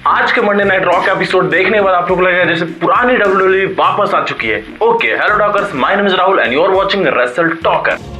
आज के Monday night raw का एपिसोड देखने के बाद आप लोग लगेगा जैसे पुरानी WWE वापस आ चुकी है। Okay, hello talkers, my name is Rahul and you are watching Wrestle Talker.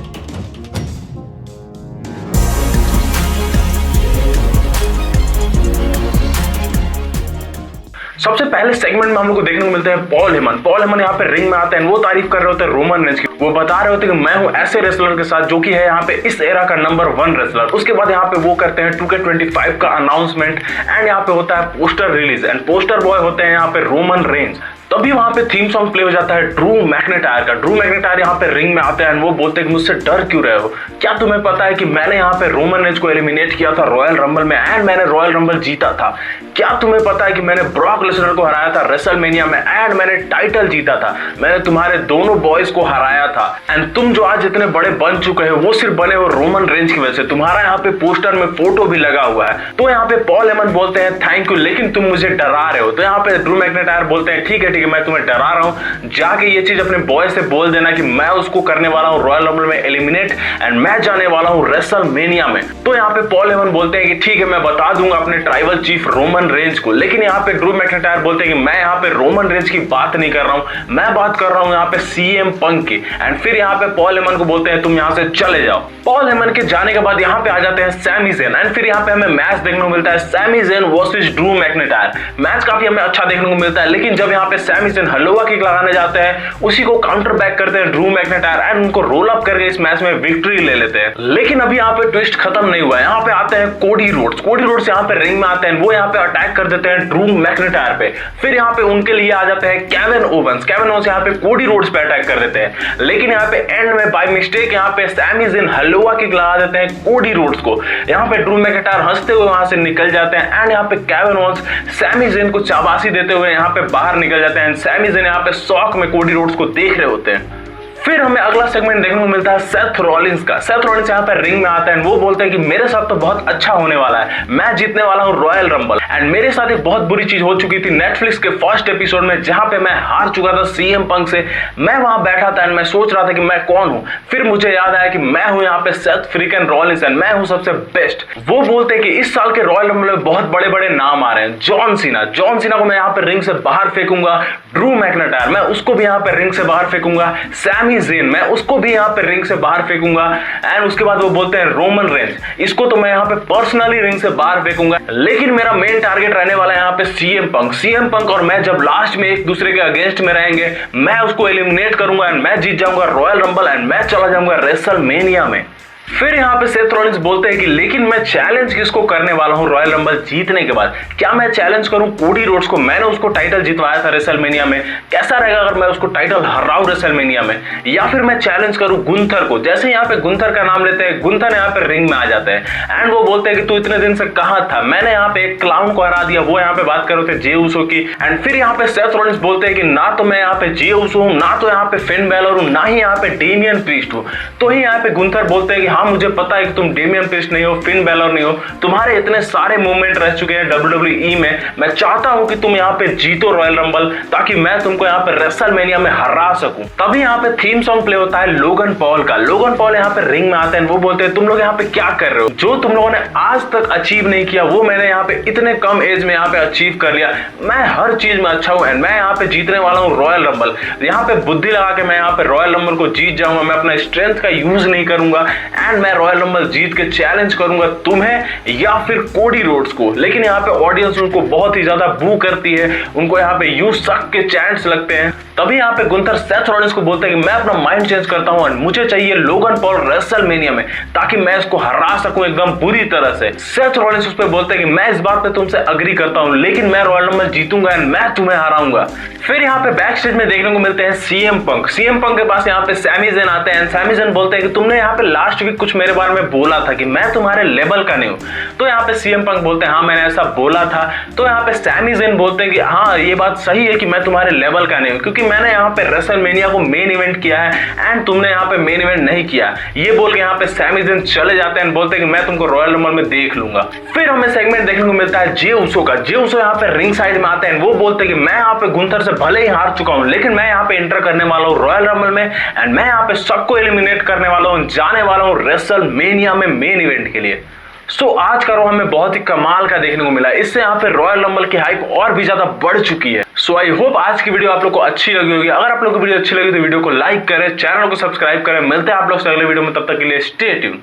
सबसे पहले सेगमेंट में हम लोग को देखने को मिलते हैं पॉल हेमन यहाँ पे रिंग में आते हैं। वो तारीफ कर रहे होते हैं रोमन रेंज की। वो बता रहे होते हैं कि मैं हूं ऐसे रेसलर के साथ जो कि है यहाँ पे इस एरा का नंबर 1 रेसलर। उसके बाद यहाँ पे वो करते हैं 2K25 का अनाउंसमेंट एंड यहाँ पे होता है poster release and poster boy होते हैं यहाँ पे रोमन रेंज। तभी वहां पे थीम सॉन्ग प्ले हो जाता है ड्रू मैकनेटायर का। ड्रू मैकनेटायर यहाँ पे रिंग में आते हैं वो बोलते हैं कि मुझसे डर क्यों रहे हो, क्या तुम्हें पता है कि मैंने यहाँ पे रोमन रेंज को एलिमिनेट किया था रॉयल रंबल में एंड मैंने रॉयल रंबल जीता था। क्या तुम्हें पता है कि मैंने ब्रॉक लेसनर को हराया था रेसलमेनिया में एंड मैंने टाइटल जीता था। मैंने तुम्हारे दोनों बॉयज को हराया था एंड तुम जो आज इतने बड़े बन चुके हो वो सिर्फ बने हो रोमन रेंज की वजह से। तुम्हारा यहाँ पे पोस्टर में फोटो भी लगा हुआ है। तो यहाँ पे पॉल हेमन बोलते हैं थैंक यू, लेकिन तुम मुझे डरा रहे हो। तो यहाँ पे ड्रू मैकनेटायर बोलते हैं ठीक है मैं तुम्हें डरा रहा हूं, जाके ये चीज अपने बॉय से बोल देना कि मैं उसको करने वाला हूं रॉयल रंबल में एलिमिनेट एंड मैं जाने वाला हूं रेसलमेनिया में। तो यहाँ पे पॉल हेमन बोलते हैं कि ठीक है मैं बता दूंगा अपने ट्राइबल चीफ रोमन रेंज को। लेकिन यहाँ पे ड्रू मैकनेटायर बोलते हैं कि मैं यहाँ पे रोमन रेंज की बात नहीं कर रहा हूं, मैं बात कर रहा हूं यहाँ पे CM पंक की। एंड फिर यहाँ पे पॉल हेमन को बोलते हैं तुम यहाँ से चले जाओ। पॉल हेमन के जाने के बाद यहाँ पे आ जाते हैं सैमी ज़ेन एंड फिर यहाँ पे हमें मैच देखने को मिलता है Sami Zayn versus Drew McIntyre. Match काफी हमें अच्छा देखने को मिलता है, लेकिन जब यहाँ पे सैमी ज़ेन हलोवा किक लगाने जाते हैं उसी को काउंटर बैक करते हैं ड्रू मैकनेटायर एंड उनको रोल अप करके इस मैच में विक्ट्री ले लेते हैं। लेकिन अभी यहाँ पे ट्विस्ट खत्म नहीं हुआ है। यहाँ पे आते हैं कोडी रोड्स यहाँ पे रिंग में आते हैं। वो यहाँ पे अटैक कर देते हैं ड्रू मैकनेटायर पे। फिर यहाँ पे उनके लिए आ जाते हैं केविन ओवेंस यहाँ पे कोडी रोड्स पे अटैक कर देते हैं। लेकिन यहाँ पे एंड में बाय मिस्टेक यहाँ पे सैमी ज़ेन हलोवा किक लगा देते हैं कोडी रोड्स को। यहाँ पे ड्रू मैकनेटायर हंसते हुए वहां से निकल जाते हैं एंड यहाँ पे केविन ओवेंस सैमी ज़ेन को चाबासी देते हुए यहाँ पे बाहर निकल जाते हैं। सैमी ज़ेन यहाँ पे शॉक में कोडी रोड्स को देख रहे होते हैं। फिर हमें अगला सेगमेंट देखने को मिलता है सेथ रॉलिंस का। सेथ रॉलिंस यहाँ पर रिंग में आता है। वो बोलते हैं कि मेरे साथ तो बहुत अच्छा होने वाला है, मैं जीतने वाला हूँ रॉयल रंबल एंड मेरे साथ एक बहुत बुरी चीज हो चुकी थी नेटफ्लिक्स के फर्स्ट एपिसोड में जहां पे मैं हार चुका था CM पंक से। मैं वहां बैठा था एंड मैं सोच रहा था कि मैं कौन हूं। फिर मुझे याद आया कि मैं हूं यहाँ पे सेथ फ्रीकन रॉलिंस एंड मैं हूं सबसे बेस्ट। वो बोलते हैं कि इस साल के रॉयल रंबल में बहुत बड़े बड़े नाम आ रहे हैं। जॉन सीना को मैं यहाँ पे रिंग से बाहर फेंकूंगा। ड्रू मैकनेटायर मैं उसको भी यहाँ पे रिंग से बाहर फेंकूंगा। सैमी ज़ेन मैं उसको भी यहाँ पे रिंग से बाहर फेंकूंगा एंड उसके बाद वो बोलते हैं रोमन रेंज इसको तो मैं यहाँ पे पर्सनली रिंग से बाहर फेंकूंगा। लेकिन मेरा मेन टारगेट रहने वाला है यहाँ पे CM पंक और मैं जब लास्ट में एक दूसरे के अगेंस्ट में रहेंगे मैं उसको एलिमिनेट करूंगा एंड मैं जीत जाऊंगा रॉयल रंबल एंड मैं चला जाऊंगा रेसलमेनिया में। फिर यहाँ पे सेथ रॉलिंस बोलते हैं कि लेकिन मैं चैलेंज किसको करने वाला हूँ रॉयल रंबल जीतने के बाद। क्या मैं चैलेंज करूँ कोडी रोड्स को? मैंने उसको टाइटल जितवाया था रेसलमेनिया में, कैसा रहेगा अगर मैं उसको टाइटल हराऊं रेसलमेनिया में? या फिर मैं चैलेंज करूँ गुंथर को? जैसे यहाँ पे गुंथर का नाम लेते हैं गुंथर यहाँ पे रिंग में आ जाते हैं एंड वो बोलते हैं कि तू इतने दिन से कहाँ था, मैंने यहाँ पे एक क्लाउन को हरा दिया। वो यहाँ पे बात कर रहे थे जे उसो की एंड फिर यहाँ पे सेथ रॉलिंस बोलते हैं कि ना तो मैं यहाँ पे जे उसो हूँ, ना तो यहाँ पे फिन बैलर हूँ, ना ही यहाँ पे डेमियन प्रीस्ट हूँ। तो ही यहाँ पे गुंथर बोलते हैं कि हाँ मुझे पता है कि तुम डेमियन प्रीस्ट नहीं हो, फिन बैलर नहीं हो, तुम्हारे इतने सारे मूवमेंट रह चुके हैं WWE में। मैं चाहता हूं कि तुम यहाँ पे जीतो रॉयल रंबल ताकि मैं तुमको यहाँ पे रेसलमेनिया में हरा सकूं। तभी यहाँ पे थीम सॉन्ग प्ले होता है लोगन पॉल का। लोगन पॉल यहाँ पे रिंग में आते हैं। वो बोलते हैं तुम लोग यहाँ पे क्या कर रहे हो? जो तुम लोगों ने आज तक अचीव नहीं किया वो मैंने यहाँ पे इतने कम एज में यहाँ पे अचीव कर लिया। मैं हर चीज में अच्छा हूँ एंड मैं यहाँ पे जीतने वाला हूँ रॉयल रंबल। यहाँ पे बुद्धि लगा के मैं यहाँ पे रॉयल रंबल को जीत जाऊंगा। मैं अपना स्ट्रेंथ का यूज नहीं करूंगा एंड मैं रॉयल रंबल जीत के चैलेंज करूंगा तुम्हें या फिर कोडी रोड्स को। लेकिन यहाँ पे ऑडियंस उनको बहुत ही ज्यादा बू करती है, उनको यहाँ पे यू सक के चैंट्स लगते हैं। तभी यहाँ पे गुंथर सेथ रॉलिंस को बोलते हैं कि मैं अपना माइंड चेंज करता हूँ एंड मुझे चाहिए लोगन पॉल रेसलमेनिया में ताकि मैं इसको हरा सकूं एकदम बुरी तरह से। सेथ रॉलिंस उस पे बोलते हैं कि मैं इस बात पे तुमसे अग्री करता हूँ, लेकिन मैं रॉयल रंबल जीतूंगा एंड मैं तुम्हें हराऊंगा। फिर यहाँ पे बैक स्टेज में देखने को मिलते हैं CM पंक के पास यहाँ पे सैमी ज़ेन आते हैं। सैमी ज़ेन बोलते हैं कि तुमने यहाँ पे लास्ट वीक कुछ मेरे बारे में बोला था कि मैं तुम्हारे लेवल का नहीं हूँ। तो यहाँ पे CM पंक बोलते हैं हाँ मैंने ऐसा बोला था। तो यहाँ पे सैमी ज़ेन बोलते हैं कि हाँ ये बात सही है कि मैं तुम्हारे लेवल का नहीं हूँ क्योंकि मैंने यहाँ पे रेसलमेनिया को मेन इवेंट किया है एंड तुमने यहाँ पे मेन इवेंट नहीं किया। ये बोल के यहाँ पे सैमी ज़ेन चले जाते हैं, बोलते हैं कि मैं तुमको रॉयल रंबल में देख लूंगा। फिर हमें सेगमेंट देखने को मिलता है जे उसो का। जे उसो यहाँ पे रिंग साइड में आते हैं। वो बोलते हैं कि मैं यहाँ पे गुंथर से भले ही हार चुका हूँ लेकिन मैं यहाँ पे एंटर करने वाला हूँ रॉयल रंबल में एंड मैं यहाँ पे सबको एलिमिनेट करने वाला हूँ, जाने वाला हूँ रेसलमेनिया में मेन इवेंट के लिए। सो आज का रो हमें बहुत ही कमाल का देखने को मिला। इससे यहाँ पे रॉयल रंबल की हाइप और भी ज्यादा बढ़ चुकी है। सो आई होप आज की वीडियो आप लोग को अच्छी लगी होगी। अगर आप लोग को वीडियो अच्छी लगी तो वीडियो को लाइक करें, चैनल को सब्सक्राइब करें। मिलते हैं आप लोग से अगले वीडियो में, तब तक के लिए स्टे ट्यून।